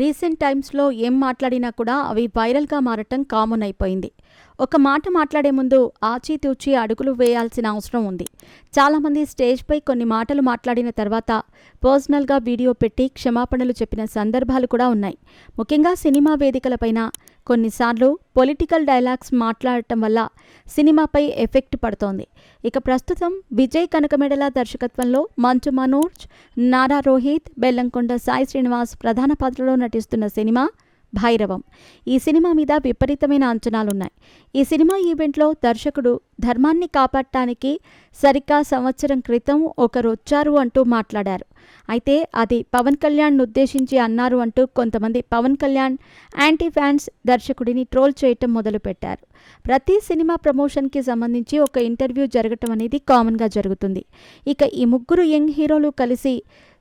Recent టైమ్స్లో ఏం మాట్లాడినా కూడా అవి వైరల్గా మారటం కామన్ అయిపోయింది. ఒక మాట మాట్లాడే ముందు ఆచితూచి అడుగులు వేయాల్సిన అవసరం ఉంది. చాలామంది స్టేజ్పై కొన్ని మాటలు మాట్లాడిన తర్వాత పర్సనల్గా వీడియో పెట్టి క్షమాపణలు చెప్పిన సందర్భాలు కూడా ఉన్నాయి. ముఖ్యంగా సినిమా వేదికలపైన కొన్నిసార్లు పొలిటికల్ డైలాగ్స్ మాట్లాడటం వల్ల సినిమాపై ఎఫెక్ట్ పడుతోంది. ఇక ప్రస్తుతం విజయ్ కనకమేడల దర్శకత్వంలో మంచు మనోజ్, నారా రోహిత్, బెల్లంకొండ సాయి శ్రీనివాస్ ప్రధాన పాత్రలో నటిస్తున్న సినిమా భైరవం. ఈ సినిమా మీద విపరీతమైన అంచనాలున్నాయి. ఈ సినిమా ఈవెంట్లో దర్శకుడు ధర్మాన్ని కాపాడటానికి సరిగ్గా సంవత్సరం క్రితం ఒకరు వచ్చారు అంటూ మాట్లాడారు. అయితే అది పవన్ కళ్యాణ్ను ఉద్దేశించి అన్నారు అంటూ కొంతమంది పవన్ కళ్యాణ్ యాంటీ ఫ్యాన్స్ దర్శకుడిని ట్రోల్ చేయటం మొదలుపెట్టారు. ప్రతి సినిమా ప్రమోషన్కి సంబంధించి ఒక ఇంటర్వ్యూ జరగటం అనేది కామన్గా జరుగుతుంది. ఇక ఈ ముగ్గురు యంగ్ హీరోలు కలిసి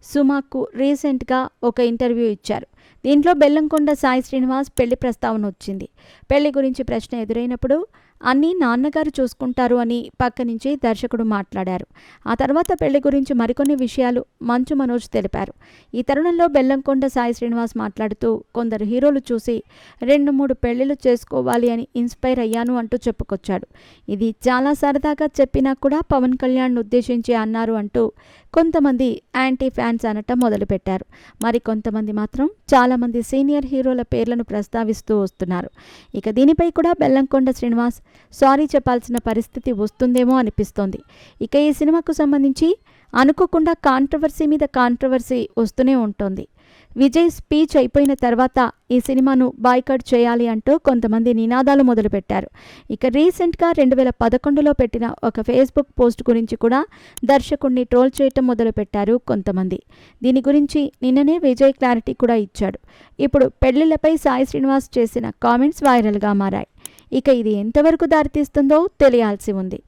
సుమాకు రీసెంట్గా ఒక ఇంటర్వ్యూ ఇచ్చారు. దీంట్లో బెల్లంకొండ సాయి శ్రీనివాస్ పెళ్లి ప్రస్తావన వచ్చింది. పెళ్లి గురించి ప్రశ్న ఎదురైనప్పుడు అన్నీ నాన్నగారు చూసుకుంటారు అని పక్క నుంచి దర్శకుడు మాట్లాడారు. ఆ తర్వాత పెళ్లి గురించి మరికొన్ని విషయాలు మంచు మనోజ్ తెలిపారు. ఈ తరుణంలో బెల్లంకొండ సాయి శ్రీనివాస్ మాట్లాడుతూ కొందరు హీరోలు చూసి 2-3 పెళ్లిళ్ళు చేసుకోవాలి అని ఇన్స్పైర్ అయ్యాను అంటూ చెప్పుకొచ్చాడు. ఇది చాలా సరదాగా చెప్పినా కూడా పవన్ కళ్యాణ్ను ఉద్దేశించి అన్నారు అంటూ కొంతమంది యాంటీ ఫ్యాన్స్ అనటం మొదలుపెట్టారు. మరి కొంతమంది మాత్రం చాలామంది సీనియర్ హీరోల పేర్లను ప్రస్తావిస్తూ వస్తున్నారు. ఇక దీనిపై కూడా బెల్లంకొండ శ్రీనివాస్ సారీ చెప్పాల్సిన పరిస్థితి వస్తుందేమో అనిపిస్తోంది. ఇక ఈ సినిమాకు సంబంధించి అనుకోకుండా కాంట్రవర్సీ మీద కాంట్రవర్సీ వస్తూనే ఉంటుంది. విజయ్ స్పీచ్ అయిపోయిన తర్వాత ఈ సినిమాను బాయ్కాట్ చేయాలి అంటూ కొంతమంది నినాదాలు మొదలుపెట్టారు. ఇక రీసెంట్గా 2011లో పెట్టిన ఒక ఫేస్బుక్ పోస్ట్ గురించి కూడా దర్శకుడిని ట్రోల్ చేయటం మొదలుపెట్టారు కొంతమంది. దీని గురించి నిన్ననే విజయ్ క్లారిటీ కూడా ఇచ్చాడు. ఇప్పుడు పెళ్లిళ్లపై సాయి శ్రీనివాస్ చేసిన కామెంట్స్ వైరల్గా మారాయి. ఇక ఇది ఎంతవరకు దారితీస్తుందో తెలియాల్సి ఉంది.